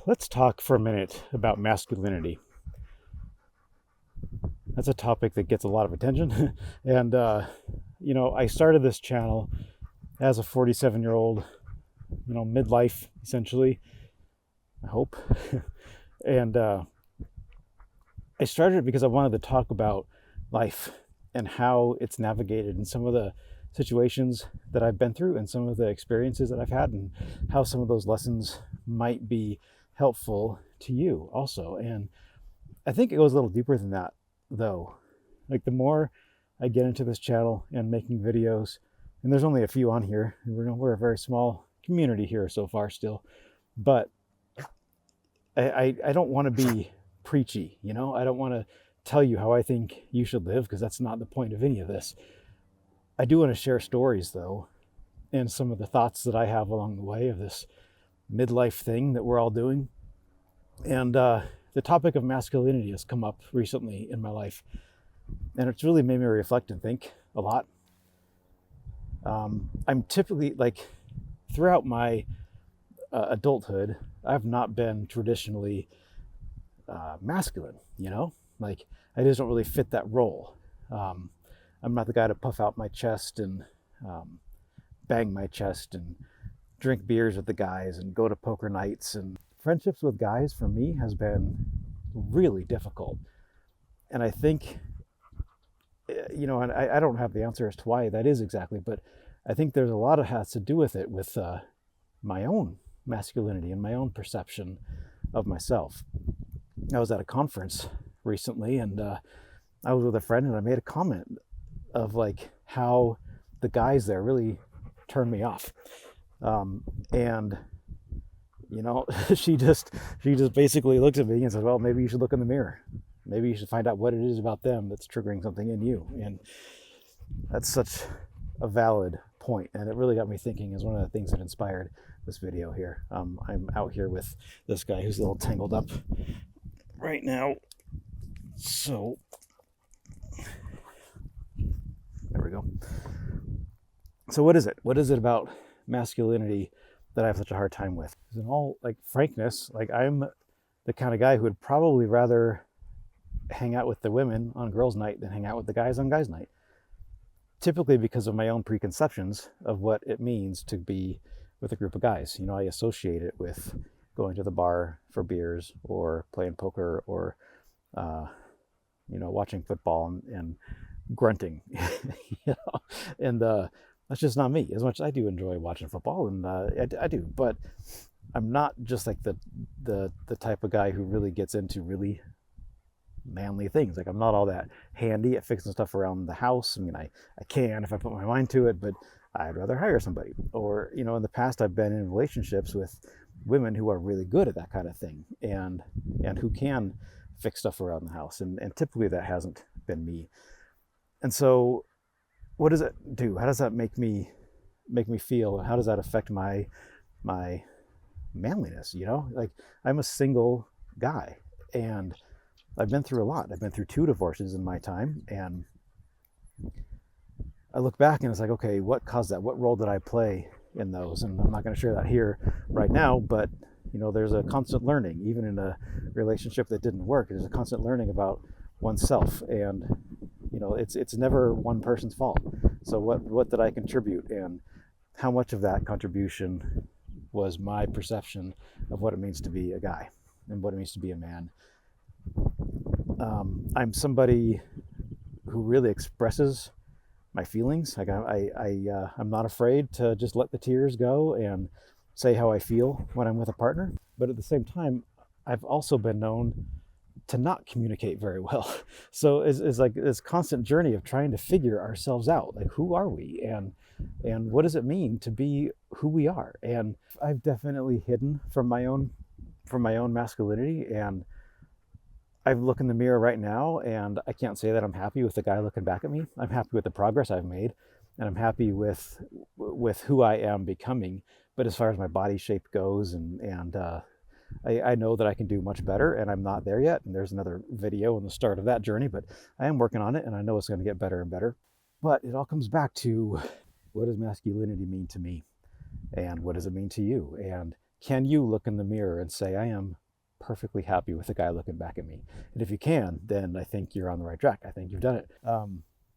Let's talk for a minute about masculinity. That's a topic that gets a lot of attention. and, I started this channel as a 47-year-old, midlife, essentially, I hope. and I started it because I wanted to talk about life and how it's navigated and some of the situations that I've been through and some of the experiences that I've had and how some of those lessons might be helpful to you also. And I think it goes a little deeper than that, though. Like, the more I get into this channel and making videos, and there's only a few on here, we're a very small community here so far still, but I don't want to be preachy, I don't want to tell you how I think you should live, because that's not the point of any of this. I do want to share stories, though, and some of the thoughts that I have along the way of this midlife thing that we're all doing. And the topic of masculinity has come up recently in my life, and it's really made me reflect and think a lot. I'm typically, throughout my adulthood, I've not been traditionally masculine, like, I just don't really fit that role. I'm not the guy to puff out my chest and bang my chest and drink beers with the guys and go to poker nights. And friendships with guys for me has been really difficult. And I think, and I don't have the answer as to why that is exactly, but I think there's a lot of has to do with it, with my own masculinity and my own perception of myself. I was at a conference recently, and I was with a friend, and I made a comment of how the guys there really turned me off. And she just basically looked at me and said, well, maybe you should look in the mirror. Maybe you should find out what it is about them that's triggering something in you. And that's such a valid point. And it really got me thinking, is one of the things that inspired this video here. I'm out here with this guy who's a little tangled up right now. So there we go. So what is it? What is it about masculinity that I have such a hard time with? In all frankness, I'm the kind of guy who would probably rather hang out with the women on girls' night than hang out with the guys on guys' night. Typically because of my own preconceptions of what it means to be with a group of guys. I associate it with going to the bar for beers or playing poker or, watching football and grunting, and that's just not me. As much as I do enjoy watching football, and I do, but I'm not just the type of guy who really gets into really manly things. I'm not all that handy at fixing stuff around the house. I mean, I can if I put my mind to it, but I'd rather hire somebody. Or, in the past I've been in relationships with women who are really good at that kind of thing and who can fix stuff around the house. And typically that hasn't been me. And so what does it do? How does that make me feel? How does that affect my manliness? I'm a single guy, and I've been through a lot. I've been through 2 divorces in my time, and I look back and it's okay, what caused that? What role did I play in those? And I'm not going to share that here right now, but there's a constant learning. Even in a relationship that didn't work, there's a constant learning about oneself, and it's never one person's fault. So what did I contribute, and how much of that contribution was my perception of what it means to be a guy and what it means to be a man? I'm somebody who really expresses my feelings. I'm not afraid to just let the tears go and say how I feel when I'm with a partner. But at the same time, I've also been known to not communicate very well. So it's this constant journey of trying to figure ourselves out. Who are we, and what does it mean to be who we are? And I've definitely hidden from my own masculinity, and I look in the mirror right now, and I can't say that I'm happy with the guy looking back at me. I'm happy with the progress I've made, and I'm happy with who I am becoming. But as far as my body shape goes, and I know that I can do much better, and I'm not there yet. And there's another video in the start of that journey, but I am working on it, and I know it's going to get better and better. But it all comes back to, what does masculinity mean to me? And what does it mean to you? And can you look in the mirror and say, I am perfectly happy with the guy looking back at me? And if you can, then I think you're on the right track. I think you've done it.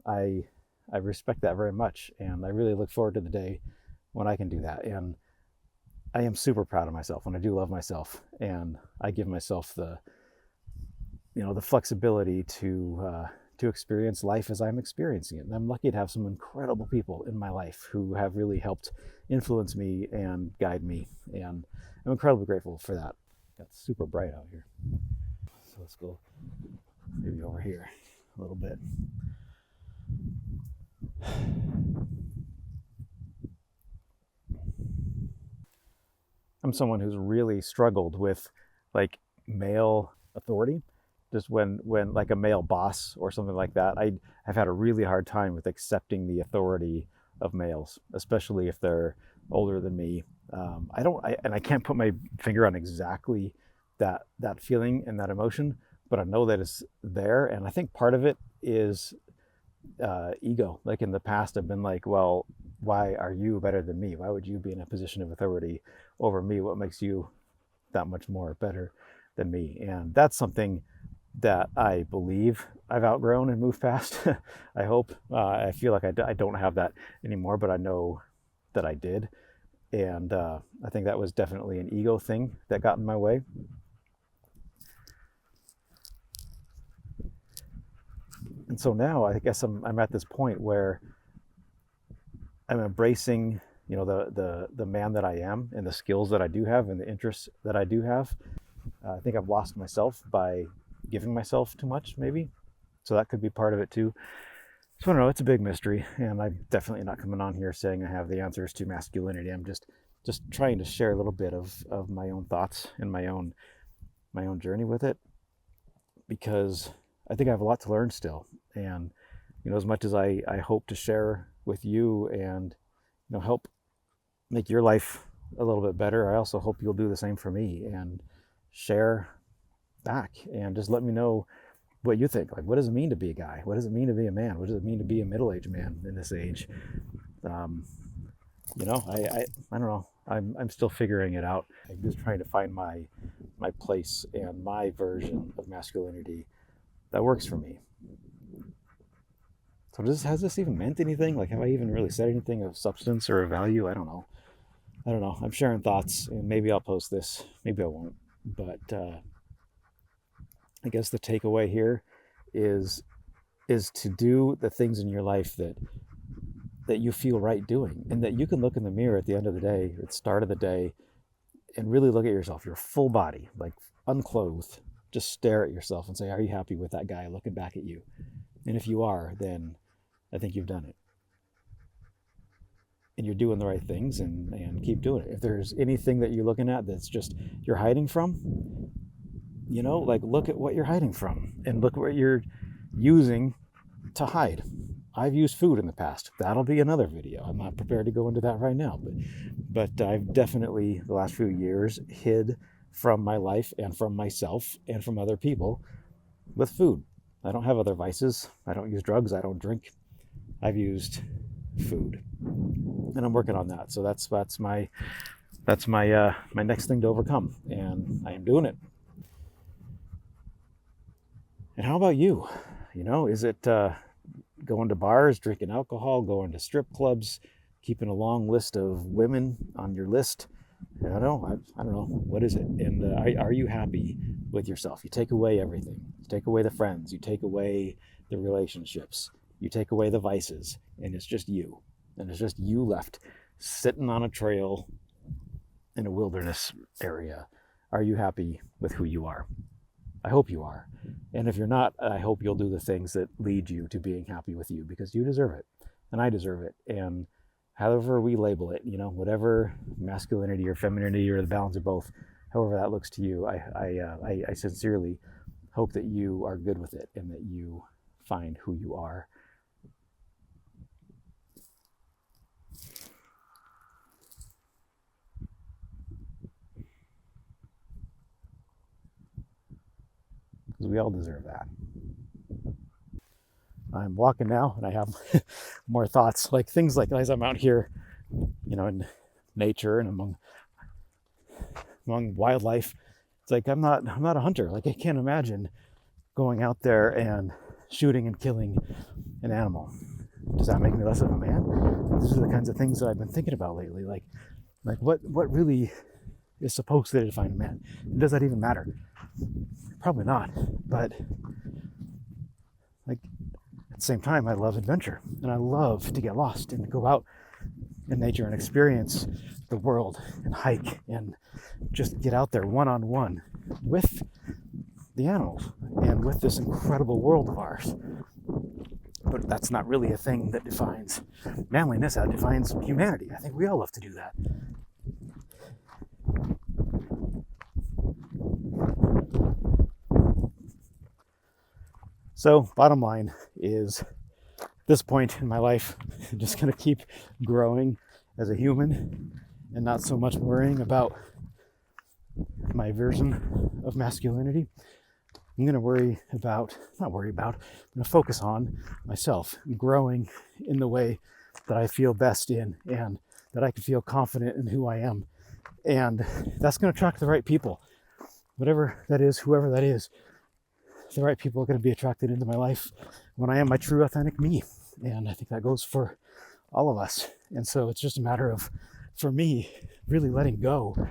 I I respect that very much, and I really look forward to the day when I can do that. And I am super proud of myself when I do love myself, and I give myself the the flexibility to experience life as I'm experiencing it. And I'm lucky to have some incredible people in my life who have really helped influence me and guide me, and I'm incredibly grateful for that. It's super bright out here, so let's go maybe over here a little bit. I'm someone who's really struggled with like male authority. Just when like a male boss or something like that, I've had a really hard time with accepting the authority of males, especially if they're older than me. And I can't put my finger on exactly that feeling and that emotion, but I know that it's there, and I think part of it is ego. Like in the past, I've been like, well, why are you better than me? Why would you be in a position of authority over me? What makes you that much more better than me? And that's something that I believe I've outgrown and moved past. I hope. I feel like I don't have that anymore, but I know that I did. And I think that was definitely an ego thing that got in my way. And so now I guess I'm at this point where I'm embracing, the man that I am, and the skills that I do have, and the interests that I do have. I think I've lost myself by giving myself too much, maybe. So that could be part of it too. So I don't know. It's a big mystery, and I'm definitely not coming on here saying I have the answers to masculinity. I'm just trying to share a little bit of my own thoughts and my own journey with it, because I think I have a lot to learn still. And as much as I hope to share with you and help make your life a little bit better, I also hope you'll do the same for me and share back, and just let me know what you think. Like, what does it mean to be a guy? What does it mean to be a man? What does it mean to be a middle-aged man in this age? I don't know. I'm still figuring it out. I'm just trying to find my place and my version of masculinity that works for me. So has this even meant anything? Like, have I even really said anything of substance or of value? I don't know. I'm sharing thoughts, and maybe I'll post this. Maybe I won't. But I guess the takeaway here is to do the things in your life that you feel right doing, and that you can look in the mirror at the end of the day, at the start of the day, and really look at yourself, your full body, like unclothed. Just stare at yourself and say, are you happy with that guy looking back at you? And if you are, then I think you've done it. And you're doing the right things, and keep doing it. If there's anything that you're looking at that's just you're hiding from, like, look at what you're hiding from, and look what you're using to hide. I've used food in the past. That'll be another video. I'm not prepared to go into that right now, but I've definitely, the last few years, hid from my life and from myself and from other people with food. I don't have other vices. I don't use drugs. I don't drink. I've used food, and I'm working on that. So that's my next thing to overcome, and I am doing it. And how about you? Is it going to bars, drinking alcohol, going to strip clubs, keeping a long list of women on your list? I don't know. What is it? And are you happy with yourself? You take away everything. You take away the friends. You take away the relationships. You take away the vices, and it's just you. And it's just you left sitting on a trail in a wilderness area. Are you happy with who you are? I hope you are. And if you're not, I hope you'll do the things that lead you to being happy with you, because you deserve it, and I deserve it. And however we label it, whatever masculinity or femininity or the balance of both, however that looks to you, I sincerely hope that you are good with it, and that you find who you are. Because we all deserve that. I'm walking now, and I have more thoughts, like things like as I'm out here, in nature and among among wildlife. It's like I'm not a hunter. Like I can't imagine going out there and shooting and killing an animal. Does that make me less of a man? These are the kinds of things that I've been thinking about lately. Like what really is supposed to define a man? And does that even matter? Probably not. But like at the same time, I love adventure and I love to get lost and to go out in nature and experience the world and hike and just get out there one-on-one with the animals and with this incredible world of ours. But that's not really a thing that defines manliness. That defines humanity. I think we all love to do that. So bottom line is, at this point in my life, I'm just going to keep growing as a human and not so much worrying about my version of masculinity. I'm going to I'm going to focus on myself, growing in the way that I feel best in and that I can feel confident in who I am. And that's going to attract the right people. Whatever that is, whoever that is, the right people are going to be attracted into my life when I am my true authentic me. And I think that goes for all of us. And so it's just a matter of, for me, really letting go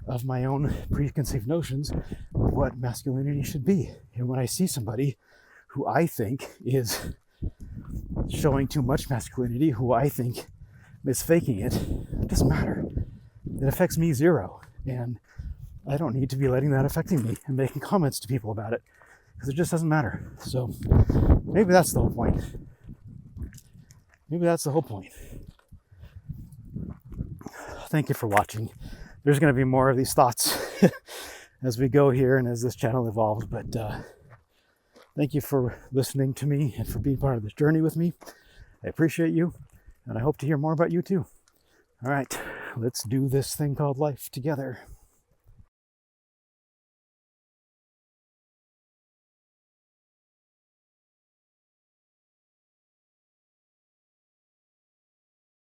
of my own preconceived notions of what masculinity should be. And when I see somebody who I think is showing too much masculinity, who I think is faking it, it doesn't matter. It affects me zero. And I don't need to be letting that affecting me and making comments to people about it, because it just doesn't matter. So maybe that's the whole point. Maybe that's the whole point. Thank you for watching. There's going to be more of these thoughts as we go here and as this channel evolves. But thank you for listening to me and for being part of this journey with me. I appreciate you, and I hope to hear more about you too. All right, let's do this thing called life together.